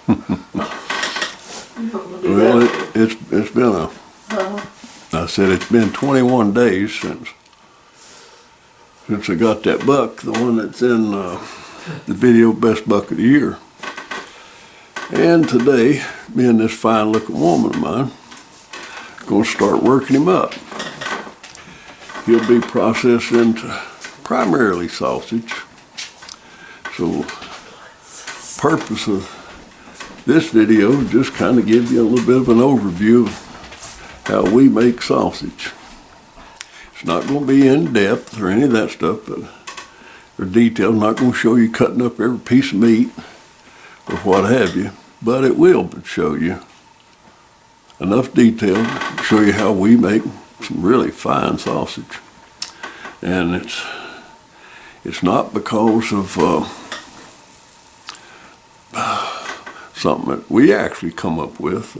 Well, it's been I said it's been 21 days since I got that buck, the one that's in the video Best Buck of the Year. And today, me and this fine looking woman of mine, gonna start working him up. He'll be processed into primarily sausage. So, purpose of this video is just kind of give you a little bit of an overview of how we make sausage. It's not going to be in depth or any of that stuff, but or detail. I'm not going to show you cutting up every piece of meat or what have you, but it will show you enough detail to show you how we make some really fine sausage. And it's not because of something that we actually come up with.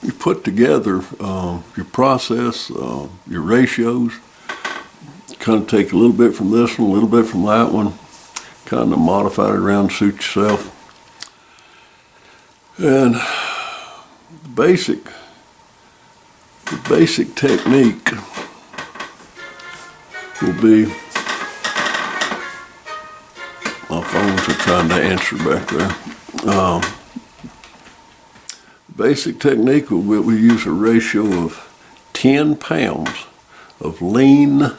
You put together your process, your ratios, kind of take a little bit from this one, a little bit from that one, kind of modify it around to suit yourself. And the basic technique will be, my phones are trying to answer back there. Basic technique will be we use a ratio of 10 pounds of lean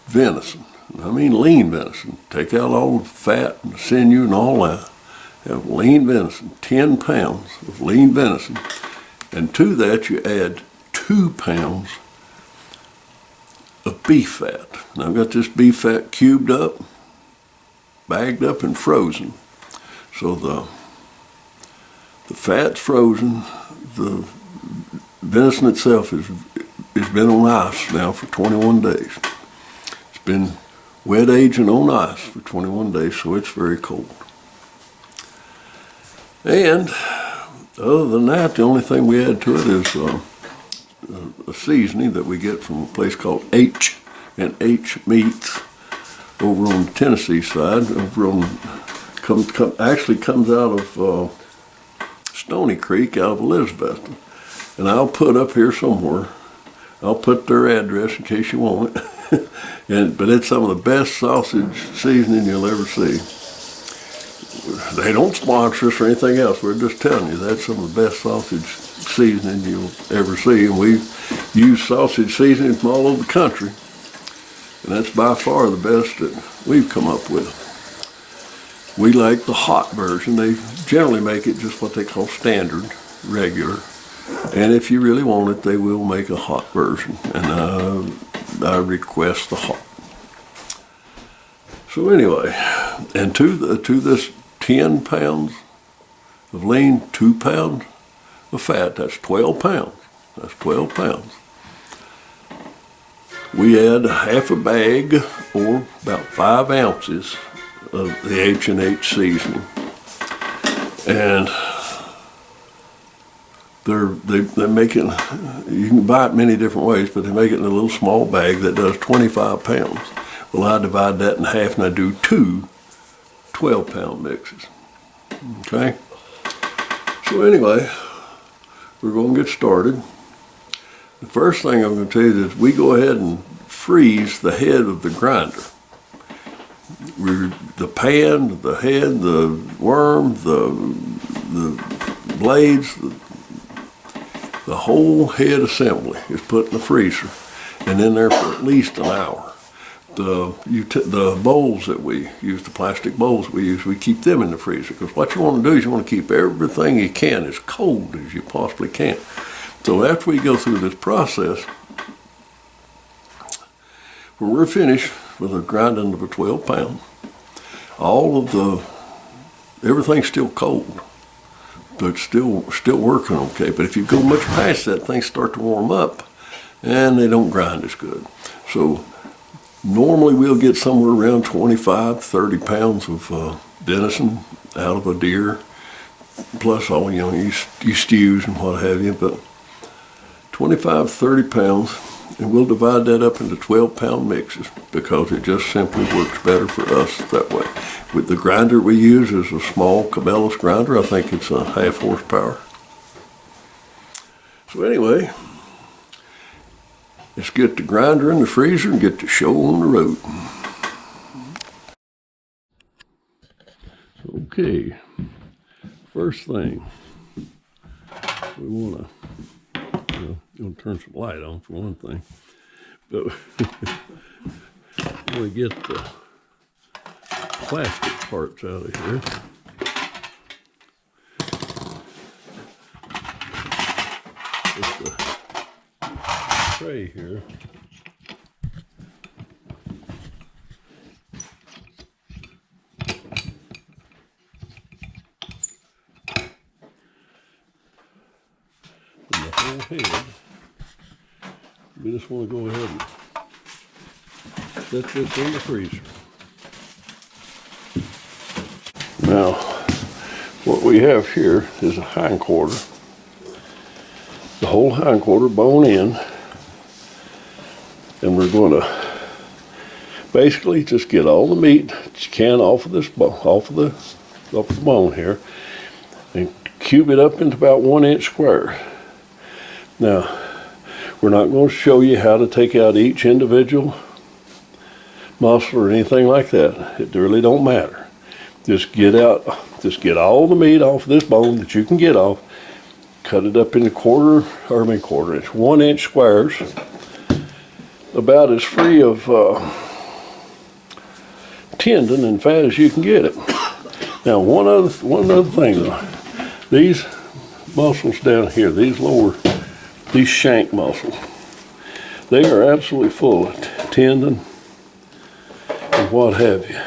venison. I mean lean venison. Take out all the fat and the sinew and all that. Have lean venison, 10 pounds of lean venison. And to that you add 2 pounds of beef fat. Now I've got this beef fat cubed up, bagged up and frozen. So the fat's frozen, the venison itself has been on ice now for 21 days. It's been wet aging on ice for 21 days, so it's very cold. And other than that, the only thing we add to it is a seasoning that we get from a place called H&H Meats over on the Tennessee side. Over on actually comes out of Stony Creek out of Elizabethton. And I'll put up here somewhere, I'll put their address in case you want it. But it's some of the best sausage seasoning you'll ever see. They don't sponsor us or anything else. We're just telling you that's some of the best sausage seasoning you'll ever see. And we use sausage seasoning from all over the country. And that's by far the best that we've come up with. We like the hot version. They generally make it just what they call standard, regular. And if you really want it, they will make a hot version. And I request the hot. So anyway, and to this 10 pounds of lean, 2 pounds of fat, that's 12 pounds. That's 12 pounds. We add half a bag or about 5 ounces of the H&H seasoning. And they make it, you can buy it many different ways, but they make it in a little small bag that does 25 pounds. Well, I divide that in half and I do 2 12-pound mixes. Okay? So anyway, we're going to get started. The first thing I'm going to tell you is we go ahead and freeze the head of the grinder. The pan, the head, the worm, the blades, the whole head assembly is put in the freezer and in there for at least an hour. The bowls that we use, the plastic bowls we use, we keep them in the freezer because what you want to do is you want to keep everything you can as cold as you possibly can. So after we go through this process, when we're finished with a grinding of a 12 pound, everything's still cold, but still working okay. But if you go much past that, things start to warm up and they don't grind as good. So normally we'll get somewhere around 25, 30 pounds of venison out of a deer, plus all, your stews and what have you, but 25, 30 pounds. And we'll divide that up into 12-pound mixes because it just simply works better for us that way. With the grinder we use is a small Cabela's grinder. I think it's a 1/2 horsepower. So anyway, let's get the grinder in the freezer and get the show on the road. Okay, first thing, we want to turn some light on for one thing, but we get the plastic parts out of here. With the tray here. And the whole head. We just want to go ahead and set this in the freezer. Now, what we have here is a hindquarter. The whole hindquarter bone in, and we're going to basically just get all the meat that you can off of this off the bone here, and cube it up into about 1-inch squares. Now, we're not going to show you how to take out each individual muscle or anything like that. It really don't matter. Just get all the meat off of this bone that you can get off. Cut it up into 1-inch squares, about as free of tendon and fat as you can get it. Now, one other thing though, these muscles down here, these shank muscles, they are absolutely full of tendon and what have you.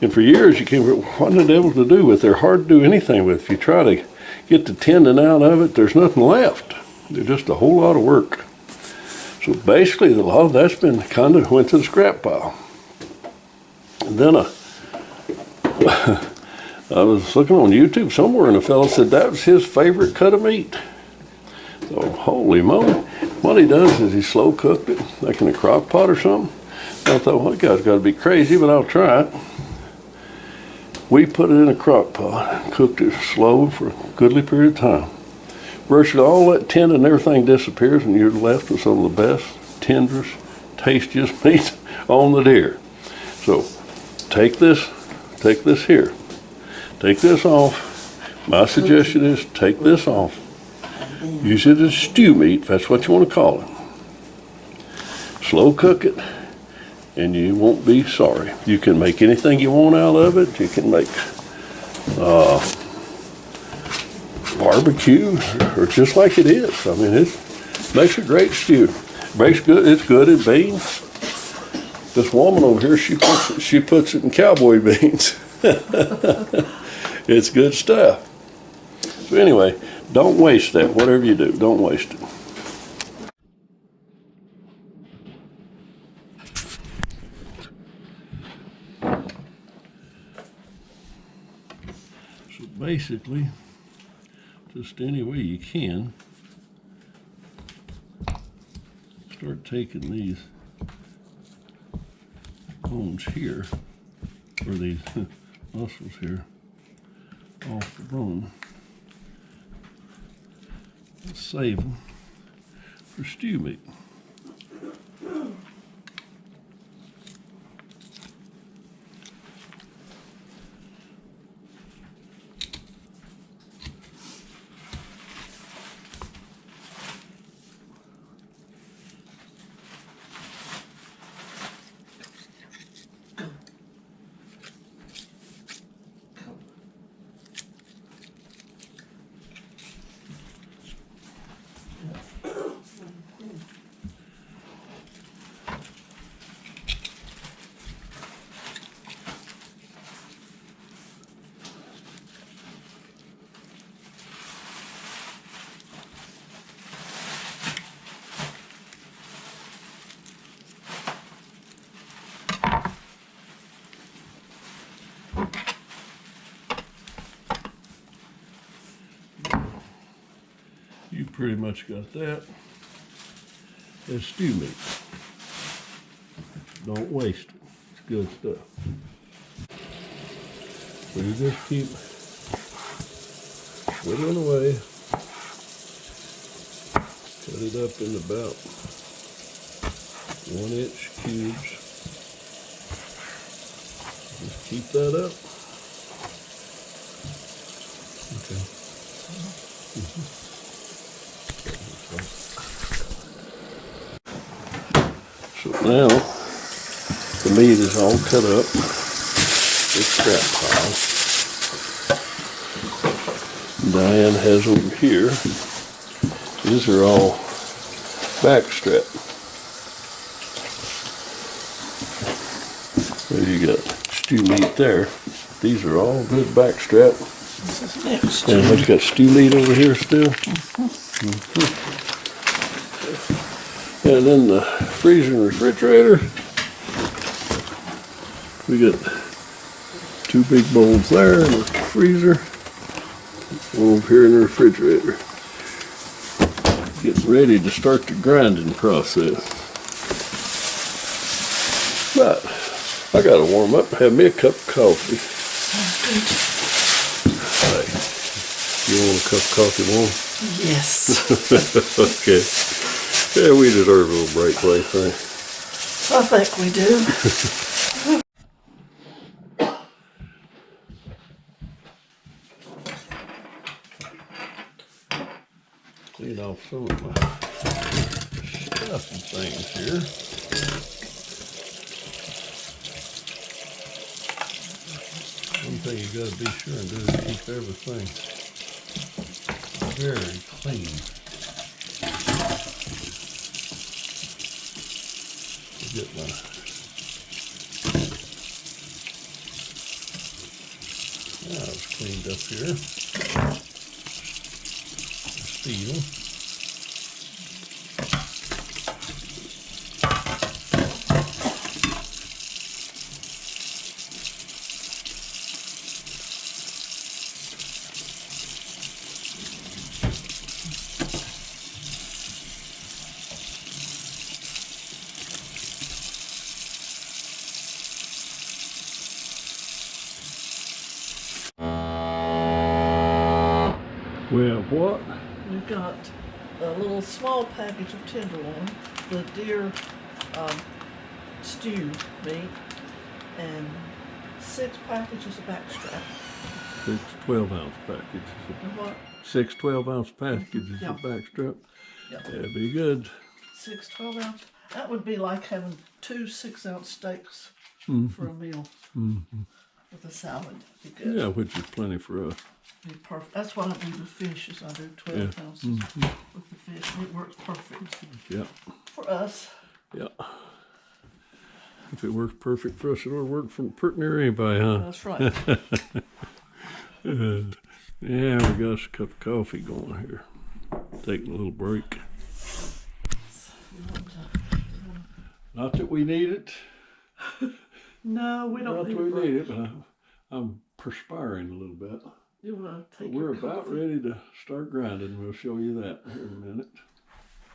And for years you came, what the devil to do with? They're hard to do anything with. If you try to get the tendon out of it, there's nothing left. They're just a whole lot of work. So basically, a lot of that's been kind of went to the scrap pile. And then I was looking on YouTube somewhere, and a fellow said that was his favorite cut of meat. So holy moly! What he does is he slow cooked it, like in a crock pot or something. I thought, well, that guy's got to be crazy, but I'll try it. We put it in a crock pot, cooked it slow for a goodly period of time. Virtually all that tendon and everything disappears, and you're left with some of the best, tenderest, tastiest meat on the deer. So take this here. Take this off. My suggestion is take this off. Use it as stew meat, if that's what you want to call it. Slow cook it, and you won't be sorry. You can make anything you want out of it. You can make barbecue, or just like it is. I mean, it makes a great stew. It's good in beans. This woman over here, she puts it in cowboy beans. It's good stuff. So anyway, don't waste that. Whatever you do, don't waste it. So basically, just any way you can, start taking these bones here, or these muscles here, off the bone. Save them for stew meat. You pretty much got that. as stew meat. Don't waste it. It's good stuff. So you just keep whittling away. Cut it up in about 1-inch cubes. Just keep that up. Okay. So now the meat is all cut up. This scrap pile. Diane has over here. These are all backstrap. There you got stew meat there. These are all good backstrap. This is next. And I've got stew meat over here still. And in the freezer and refrigerator, we got 2 big bowls there in the freezer, one over here in the refrigerator. Getting ready to start the grinding process. But I gotta warm up and have me a cup of coffee. Hey, you want a cup of coffee warm? Yes. Okay. Yeah, we deserve a little break, I think. I think we do. Clean off some of my stuff and things here. One thing you gotta be sure and do is keep everything very clean. Get my now it's cleaned up here. Steel. We have what? We've got a little small package of tenderloin, the deer stew meat, and 6 packages of backstrap. 6 12-ounce packages. And what? 6 12-ounce packages Yeah. of backstrap. Yeah. That'd be good. 6 12-ounce. That would be like having 2 6-ounce steaks for a meal with a salad. Be good. Yeah, which is plenty for us. Be perfect. That's what I do with fish. Is I do 12 ounces with the fish. It works perfect Yeah, for us. yeah. If it works perfect for us, it'll work for pretty near anybody, huh? That's right. Yeah, we got us a cup of coffee going here. Taking a little break. Not that we need it. No, we don't Not need that we a break. need it, but I'm perspiring a little bit. You want to take We're your about coffee? ready to start grinding. We'll show you that here in a minute.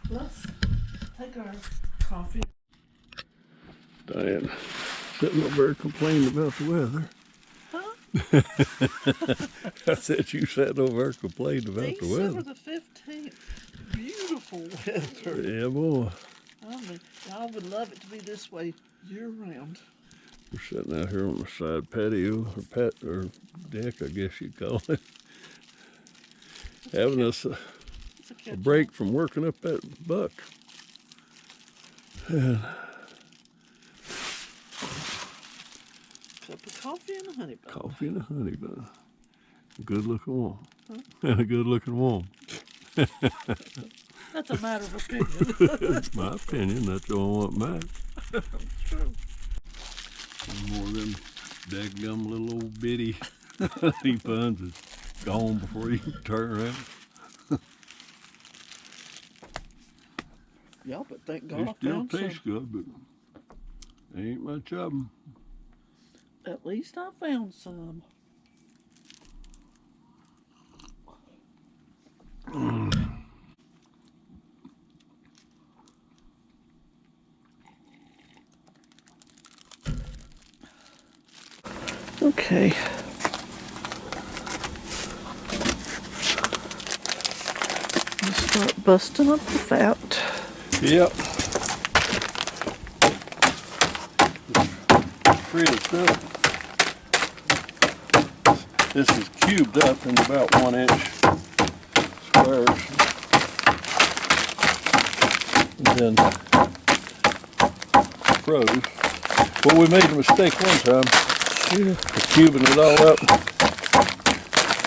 Let's take our coffee. Diane, sitting over there complaining about the weather. Huh? I said you sat over there complaining about the December weather. the 15th. Beautiful weather. Yeah, boy. I mean, I would love it to be this way year round. We're sitting out here on the side patio, or deck, I guess you'd call it. Having us a break from working up that buck. And Cup of coffee and a honey bun. coffee and a honey bun. Good looking woman. Huh? And a good looking woman. That's a matter of opinion. It's my opinion. That's all I want back. True. One more of them daggum little old bitty honey buns is gone before you can turn around. Yeah, but thank God They I still found taste some. good, but ain't much of them. At least I found some. Okay. Let's start busting up the fat. Yep. Free it up. This is cubed up in about 1-inch squares. And then froze. Well, we made a mistake one time. Sure. Cubing it all up.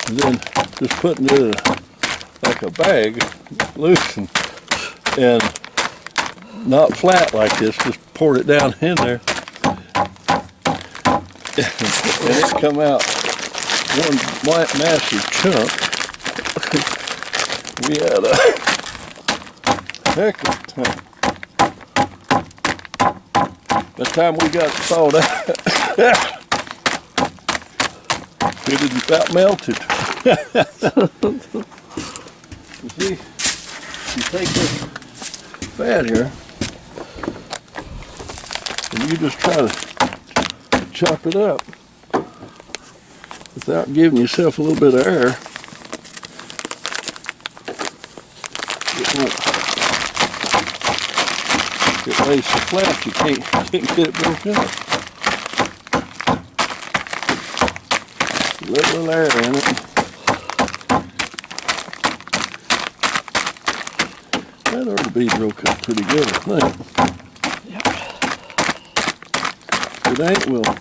And then just putting it in like a bag, loose and not flat like this, just poured it down in there. And it come out one massive chunk. We had a heck of a time. By the time we got it thawed out, it had about melted. You see, you take this fat here, and you just try to chop it up without giving yourself a little bit of air. It lays so flat you can't get it broken up. Let a little air in it. That ought to be broke up pretty good, I think. Yep. If it ain't, we'll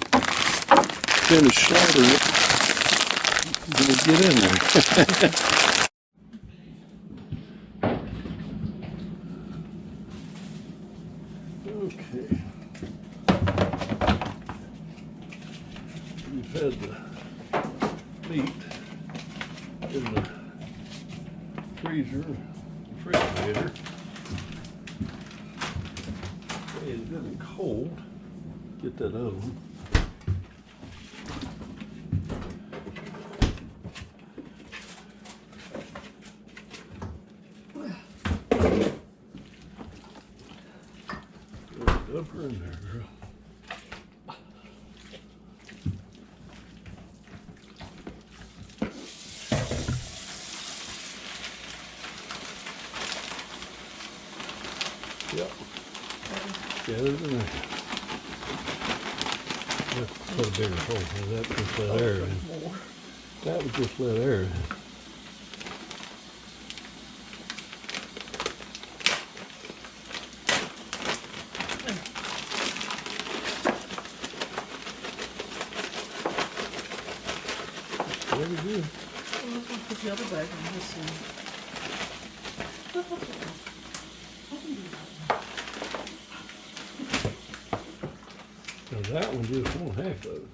finish slaughtering it. We'll get in there. Okay. We've had the meat in the refrigerator. It's good and cold. Get that other one. Dump her in there, girl. Yep. Get it in there. Let's put a bigger hole. That just let air in. That would just let air in. Very good. Well, I'll put the other bag on this one. Now that one just won't half of it.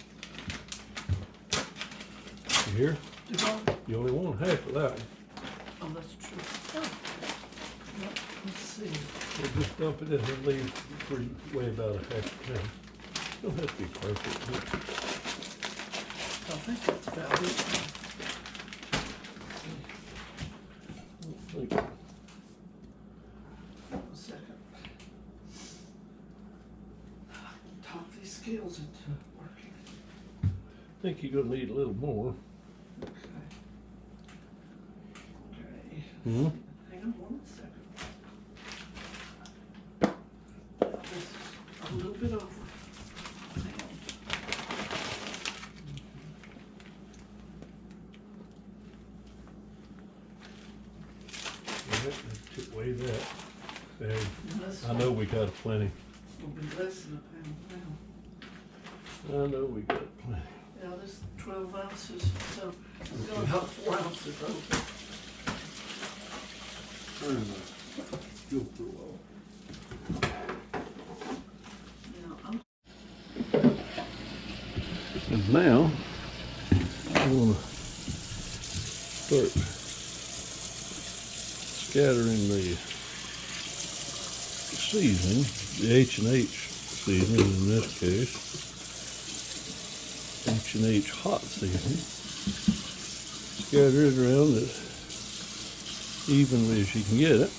You hear? You only want half of that one. Oh, that's true. Oh. Yep. Let's see. So just dump it in and leave for way about a half a pound. Don't have to be perfect. But I think that's about it. I think A second. Top these scales into working. you're gonna need a little more. Okay. Okay. Hmm? Hang on one second. This is a little bit over. Hang on. Let's weigh that. There. This I know we got plenty. will be less than a pound now. I know we got plenty. Yeah, this is 12 ounces, so it's got about 4 ounces over. Go for a while. Now, And now, I want to start scattering the seasoning, the H&H seasoning in this case, H&H hot seasoning. Scatter it around as evenly as you can get it.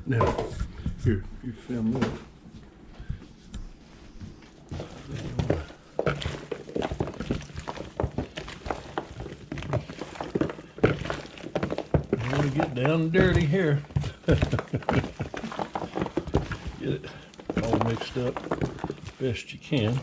Now, here, you film this. I want to get down and dirty here. Get it all mixed up best you can.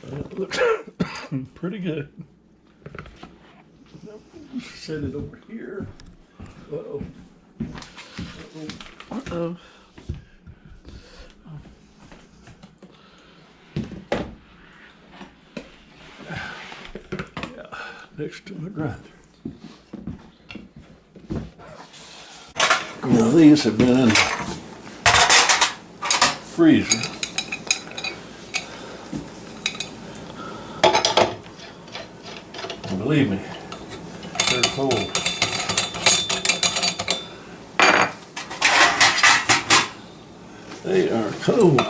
It looks pretty good. Set it over here. Uh-oh. Uh-oh. Yeah, next to my grinder. Now these have been in the freezer. And believe me, they're cold. They are cold.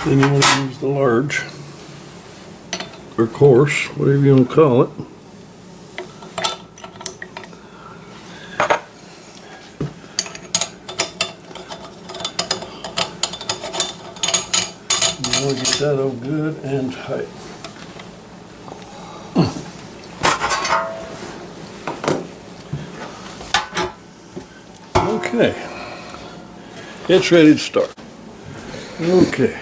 Then you want to use the large, or coarse, whatever you want to call it. You want to get that all good and tight. Okay, it's ready to start. Okay.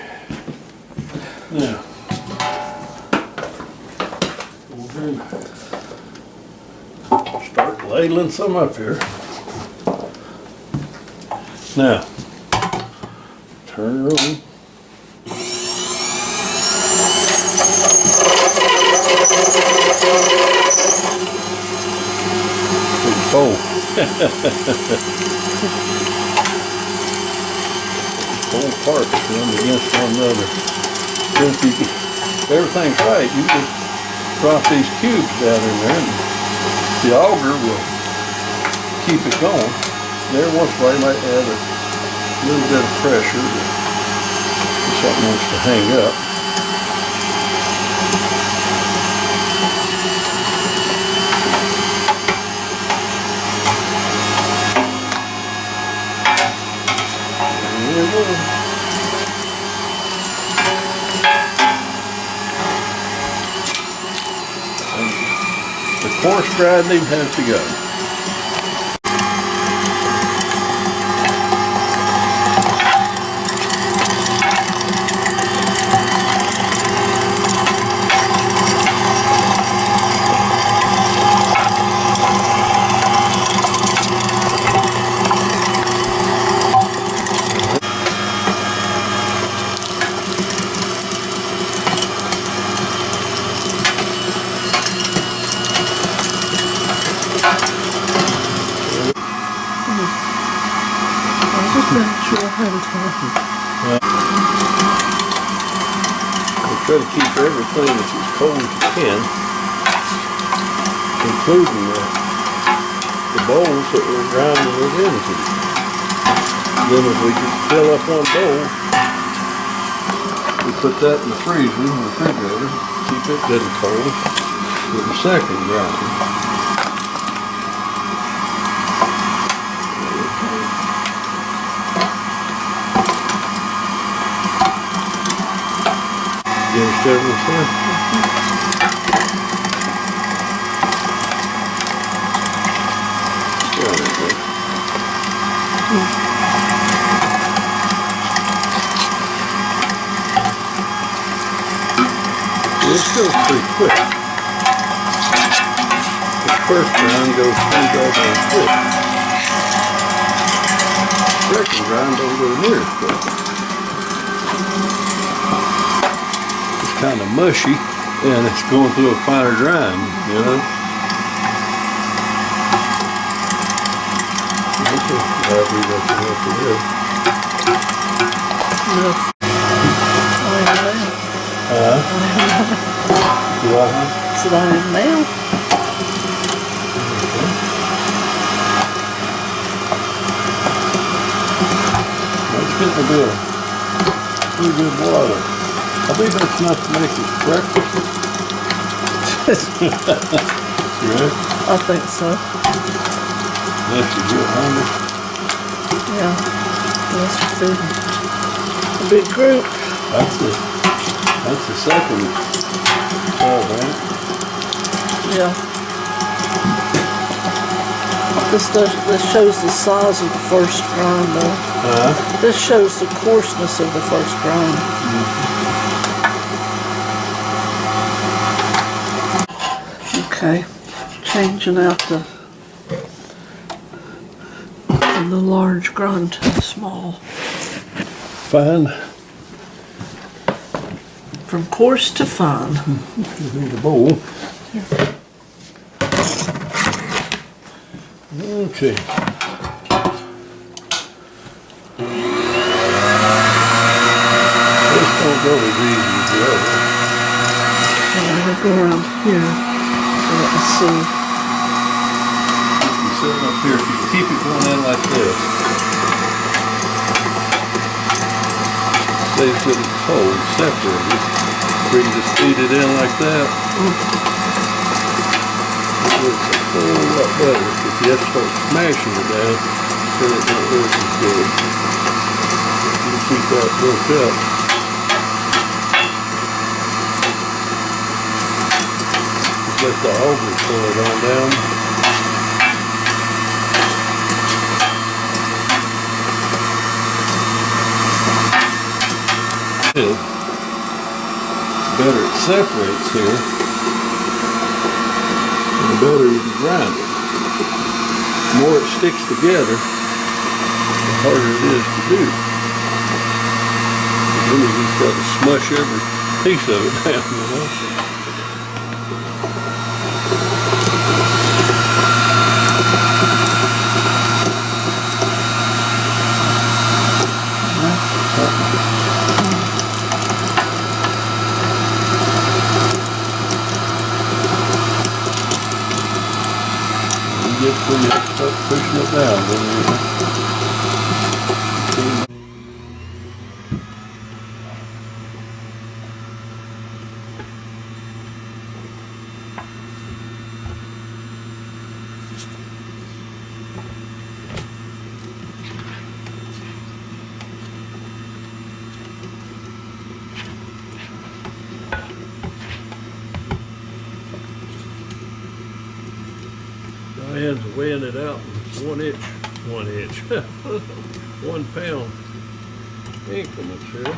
Now, we'll start ladling some up here. Now, turn her on. Pretty cold. Cold parts run against one another. If everything's right, you just drop these cubes down in there and the auger will keep it going. And every once in a while you might add a little bit of pressure if something wants to hang up. There you go. The coarse grinding has to go. Try to keep everything as cold as you can, including the bowls that we're grinding it into. Then if we can fill up one bowl, we put that in the freezer, in the refrigerator, keep it good and cold for the second grinding. You understand what I'm saying? This goes pretty quick. The first grind goes pretty doggone quick. Second grind don't go near as quick. It's kind of mushy and it's going through a finer grind, you know. Okay, glad we got the help of this. Said I had mail. That's getting to be a pretty good water. I think that's enough to make it breakfast. Right? I think so. Unless you get hungry. Yeah. That's a big group. That's the second tub, right? Yeah. This shows the size of the first grind though. This shows the coarseness of the first grind. Okay, changing out from the large grind to the small. Fine. From coarse to fine. Give me the bowl. Okay. This don't go as easy as the other. I'm gonna go around here so let me see. If you're sitting up here, if you keep it going in like this, stays good and cold, separated. Where you just feed it in like that. It works a whole lot better. If you have to start smashing it down, then it don't work as good. You can keep that broke up. Just let the auger pull it on down. The better it separates here, the better you can grind it. The more it sticks together, the harder it is to do. Then you just got to smush every piece of it down, you know. Just when you start pushing it down, then you Diane's weighing it out in 1 inch, 1 pound increments here.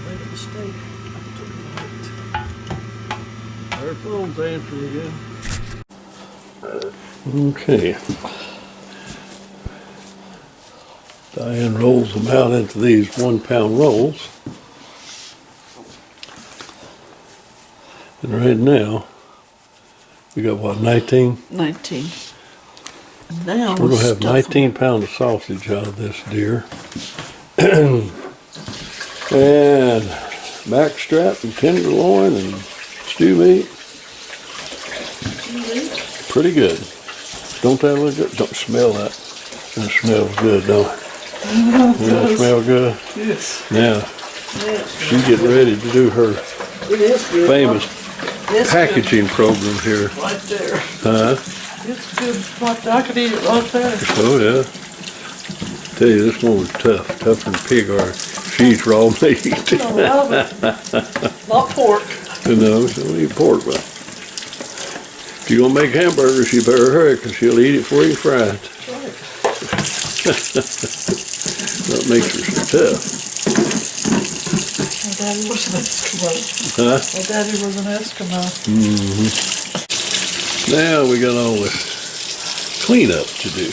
Made a mistake. Our phone's answering again. Okay. Diane rolls them out into these 1 pound rolls. And right now, we got what, 19? 19. And now We're gonna have stuff 'em. 19 pounds of sausage out of this deer. And backstrap and tenderloin and stew meat. Pretty good. Don't that look good? Don't smell that. It smells good, don't it? Doesn't it smell good? Yes. Now, Yes. she's getting ready to do her It is good. famous It's packaging program here. good right there. Huh? It's good. Right there. I could eat it right there. Oh, yeah. Tell you, this one was tough. Tougher than pig iron. She's raw meat. I love it. Not pork. No, she don't eat pork, but if you're gonna make hamburgers, you better hurry, because she'll eat it before you fry it. That's right. That makes her so tough. My daddy was an Eskimo. Huh? My daddy was an Eskimo. Now we got all this cleanup to do.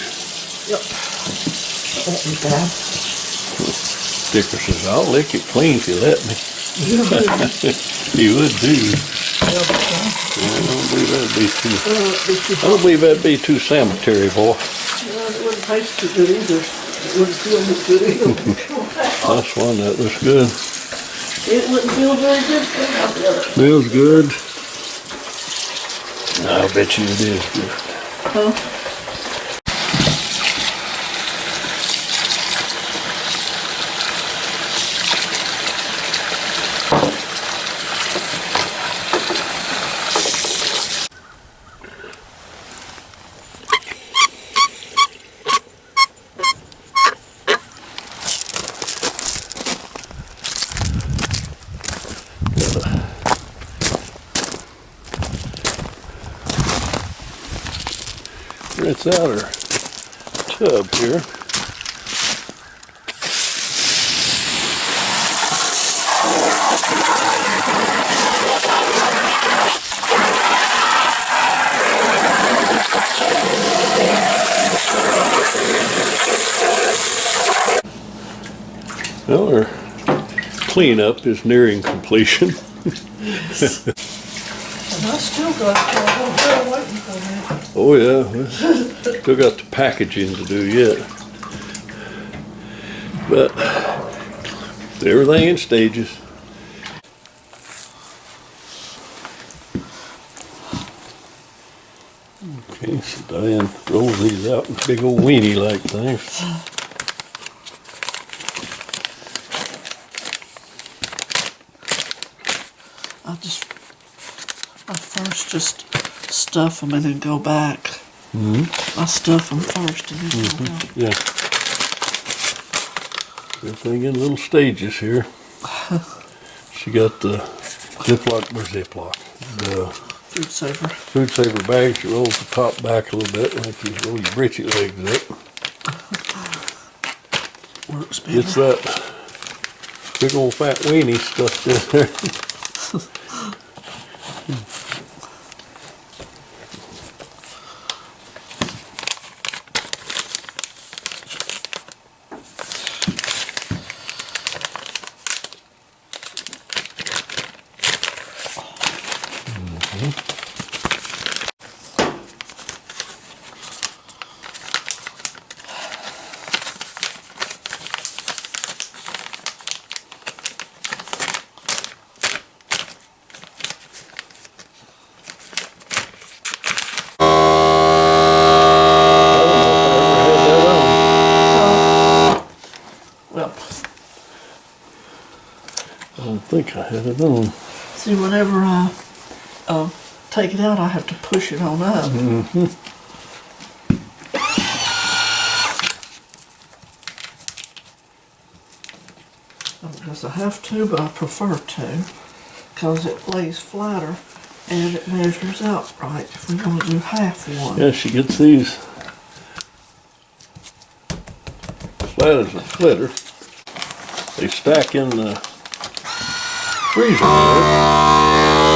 Yep. That won't be bad. Dicker says, I'll lick it clean if you let me. You know, He would do. yeah, I don't believe that'd be too, it'd be too I don't believe that'd be too cemetery, boy. Yeah, it wouldn't taste too good either. It wouldn't feel as good either. That's one that looks good. It wouldn't feel very good coming out the other. Smells good. I bet you it is good. Huh? Rinse out our tub here. Well, our cleanup is nearing completion. And I still got a whole bit waiting for me. Oh yeah, we still got the packaging to do yet. But everything in stages. Okay, so Diane rolls these out in big old weenie-like things. I first just stuff them and then go back. I stuff them first and then go back. Yeah. Everything in little stages here. She got the the Food saver. food saver bag. She rolls the top back a little bit, like you roll your britchy legs up. Works better. Gets that big old fat weenie stuffed in there. Well, I don't think I had it on. see, whenever I take it out, I have to push it on up. Not because I have to, but I prefer to, because it lays flatter and it measures out right if we want to do half one. Yeah, she gets these flat as a flitter. They stack in the freezer there.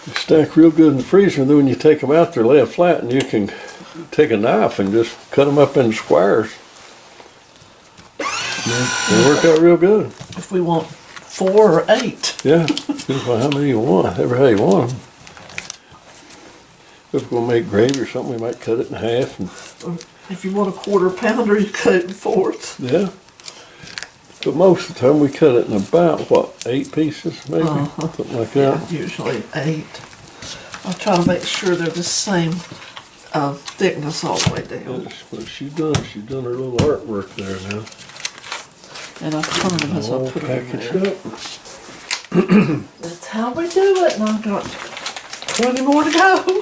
They stack real good in the freezer, and then when you take them out, they're laid flat, and you can take a knife and just cut them up into squares. They work out real good. If we want 4 or 8. Yeah, depends on how many you want, ever how you want them. If we're gonna make gravy or something, we might cut it in half. And, Or if you want a 1/4 pounder, you cut it in 4ths. yeah. But most of the time we cut it in about, what, 8 pieces maybe? Something like that. Yeah, usually 8. I try to make sure they're the same thickness all the way down. That's what she's done. She's done her little artwork there now. And I turn them as I All put them in packaged there. up. That's how we do it, and I've got 20 more to go.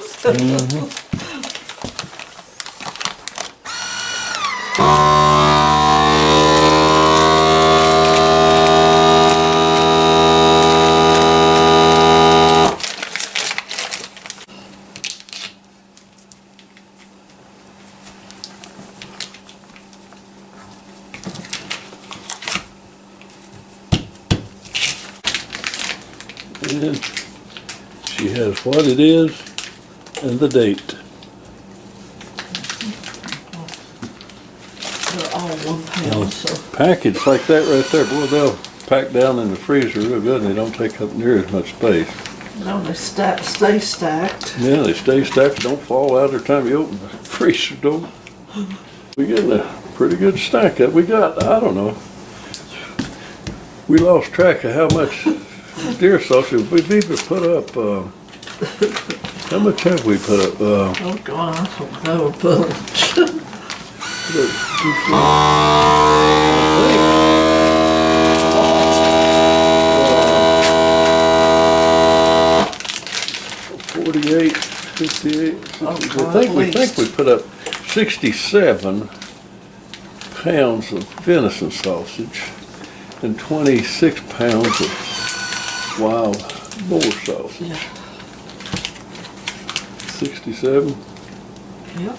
And she has what it is and the date. They're all 1 pound, so Packaged like that right there, boy, they'll pack down in the freezer real good and they don't take up near as much space. no, they stay stacked. Yeah, they stay stacked, don't fall out every time you open the freezer door. We getting a pretty good stack that we got. I don't know. We lost track of how much deer sausage we've even put up. How much have we put up? Oh God, I don't know a bunch. 48, 58, 60. Okay, we think we put up 67 pounds of venison sausage and 26 pounds of wild boar sausage. Yeah. 67. Yep.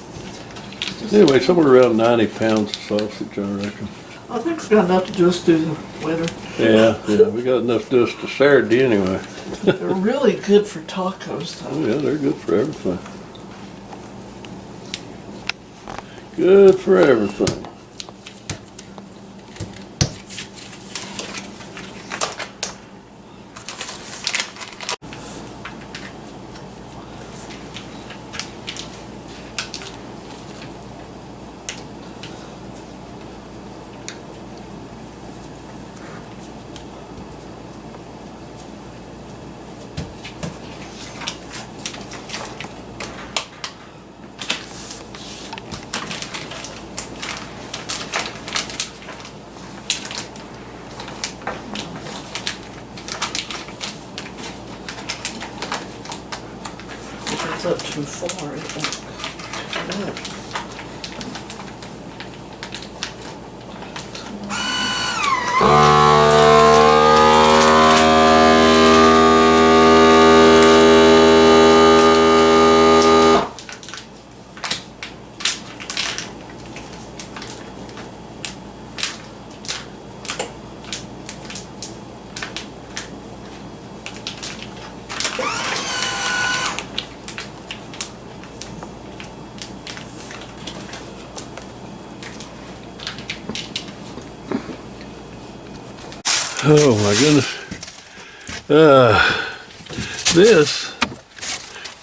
Anyway, somewhere around 90 pounds of sausage, I reckon. I think we've got enough to just do the winter. Yeah, we got enough to do us to Saturday anyway. They're really good for tacos, Oh though. yeah, they're good for everything. Good for everything. If it's up too far, it won't come up. Oh my goodness. This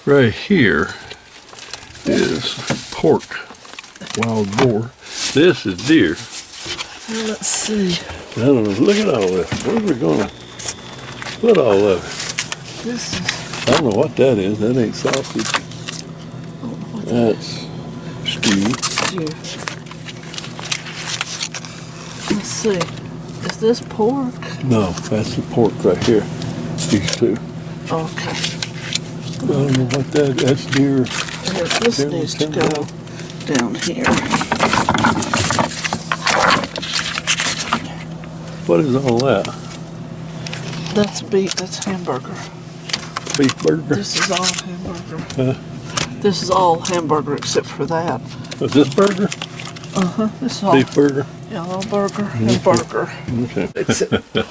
right here is pork, wild boar. This is deer. Well, let's see. I don't know, look at all this. Where are we gonna put all of it? This is. I don't know what that is. That ain't sausage. What's That's stew. stew? Let's see. Is this pork? No, that's the pork right here. These two. Okay. I don't know what that's deer. Here, this Here, needs to here. go down here. What is all that? That's beef. That's hamburger. Beef burger? This is all hamburger. Huh? This is all hamburger except for that. Is this burger? This is all Beef burger? yellow burger and burger. Okay. Fix it. Yeah,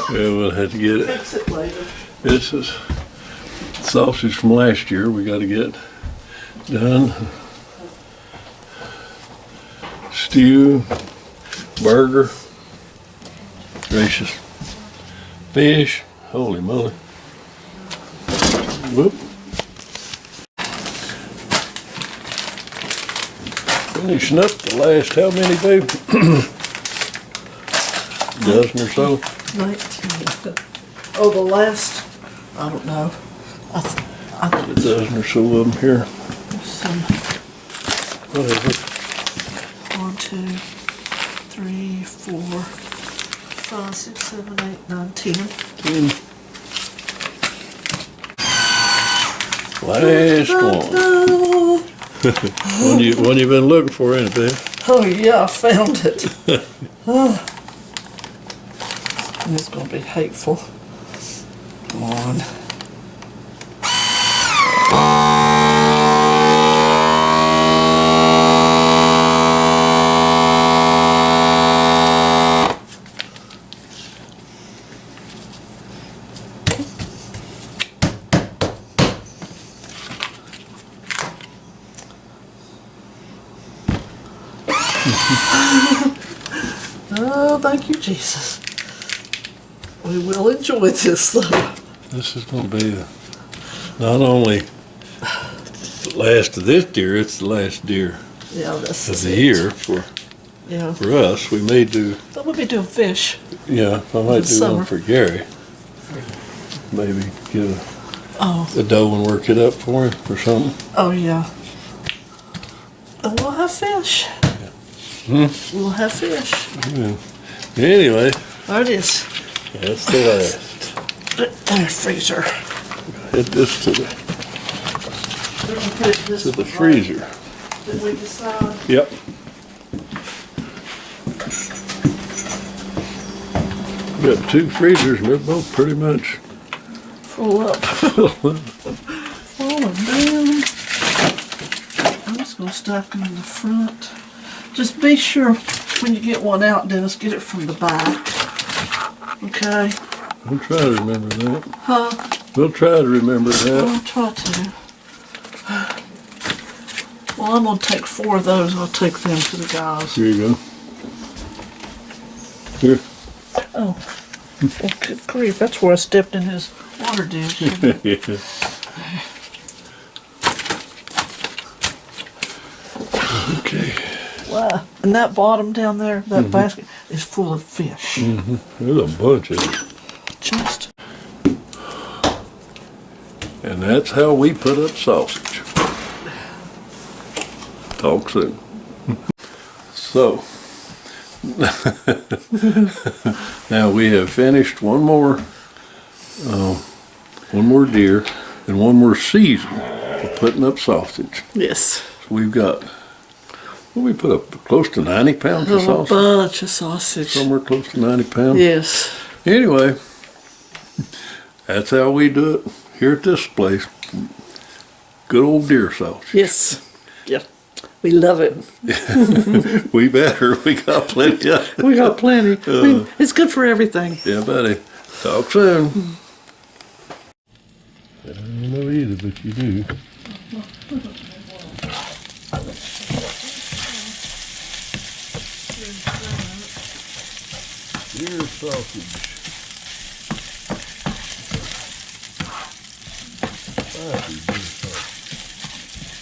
we'll have to get it. Fix it later. This is sausage from last year we got to get done. Stew, burger. gracious. Fish, holy moly. Whoop. Finishing up the last, how many, babe? Dozen or so? 19. Oh, the last, I don't know. I think A dozen or so of them here. some. Whatever. 1, 2, 3, 4, 5, 6, 7, 8, 9, 10. Last one. What you been looking for, ain't it, babe? Oh yeah, I found it. Oh. And it's gonna be hateful. Come on. Oh, thank you, Jesus. We will enjoy this, though. This is going to be not only the last of this deer, it's the last deer Yeah, this of is the it. year for Yeah. us. We may do, But we'll be doing fish. yeah, I might do Summer. one for Gary. Maybe get Oh, a doe and work it up for him or something. oh yeah. And we'll have fish. We'll have fish. Yeah. Anyway, There it is. that's the last. There, freezer. Hit this to the We're gonna put this to the one right. freezer. Did we decide? Yep. We got 2 freezers and they're both pretty much Full up. Full of them. I'm just gonna stack them in the front. Just be sure when you get one out, Dennis, get it from the back. Okay? We'll try to remember that. Huh? We'll try to remember that. I'll try to. Well, I'm gonna take 4 of those. I'll take them to the guys. Here you go. Here. Oh. Well, good grief, that's where I stepped in his water dish. Yeah. Okay. Wow. And that bottom down there, that basket, is full of fish. There's a bunch of them. Just. And that's how we put up sausage. Talk soon. So, now we have finished one more deer and one more season of putting up sausage. Yes. So we've got, well, we put up close to 90 pounds of A sausage. bunch of sausage. Somewhere close to 90 pounds. Yes. Anyway, that's how we do it here at this place. Good old deer sausage. Yes. Yeah. We love it. We better. We got plenty of it. We got plenty. It's good for everything. Yeah, buddy. Talk soon. I don't know either, but you do. Deer sausage. Spicy deer sausage.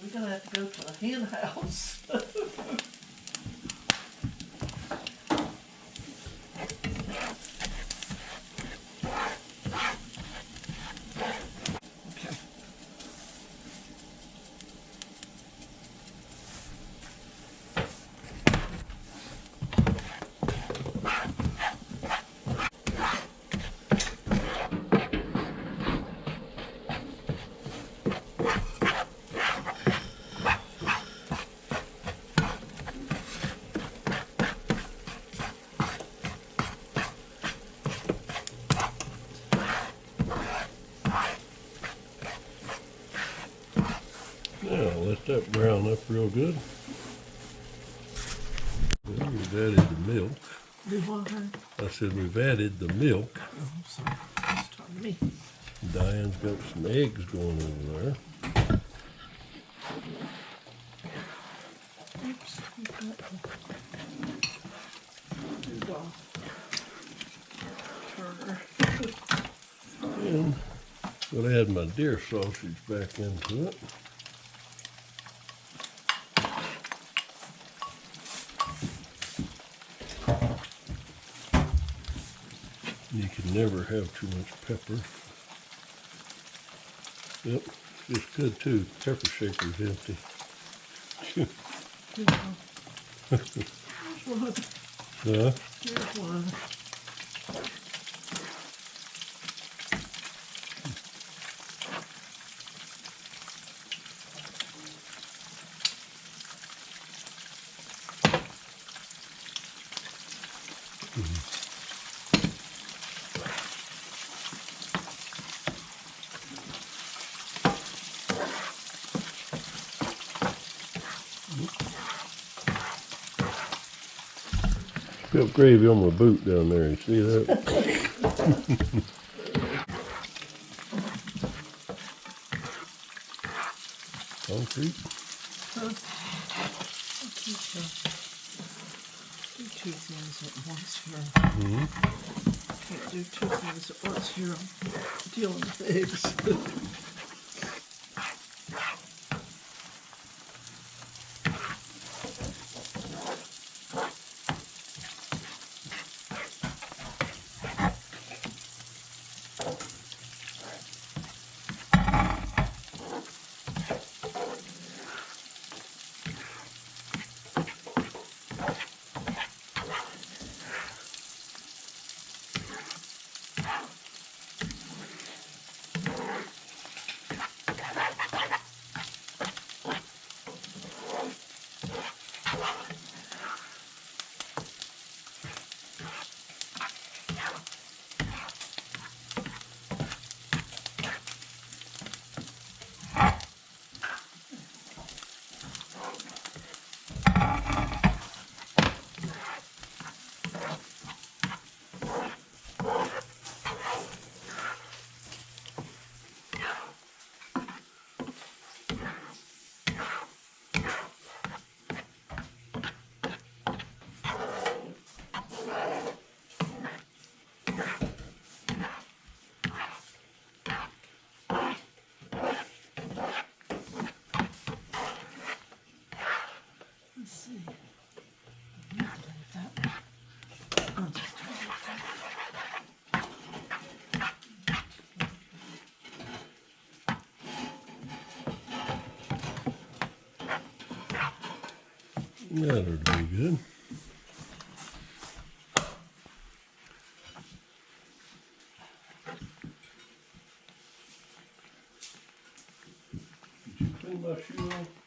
We're gonna have to go to the hen house. Okay. Let that brown up real good. Well, we've added the milk. Do what, honey? I said we've added the milk. Oh, I'm sorry. It's talking to me. Diane's got some eggs going over there. Oops. Turner. And we'll add my deer sausage back into it. You can never have too much pepper. Yep, it's good too. Pepper shaker's empty. Here's one. Huh? Here's one. Spilled gravy on my boot down there. You see that? Concrete. Huh? Do two things at once here. Can't do two things at once here. I'm dealing with eggs. Let's see. I'm not gonna leave that one. I'll just do That'll be good. Did you clean my shoe off?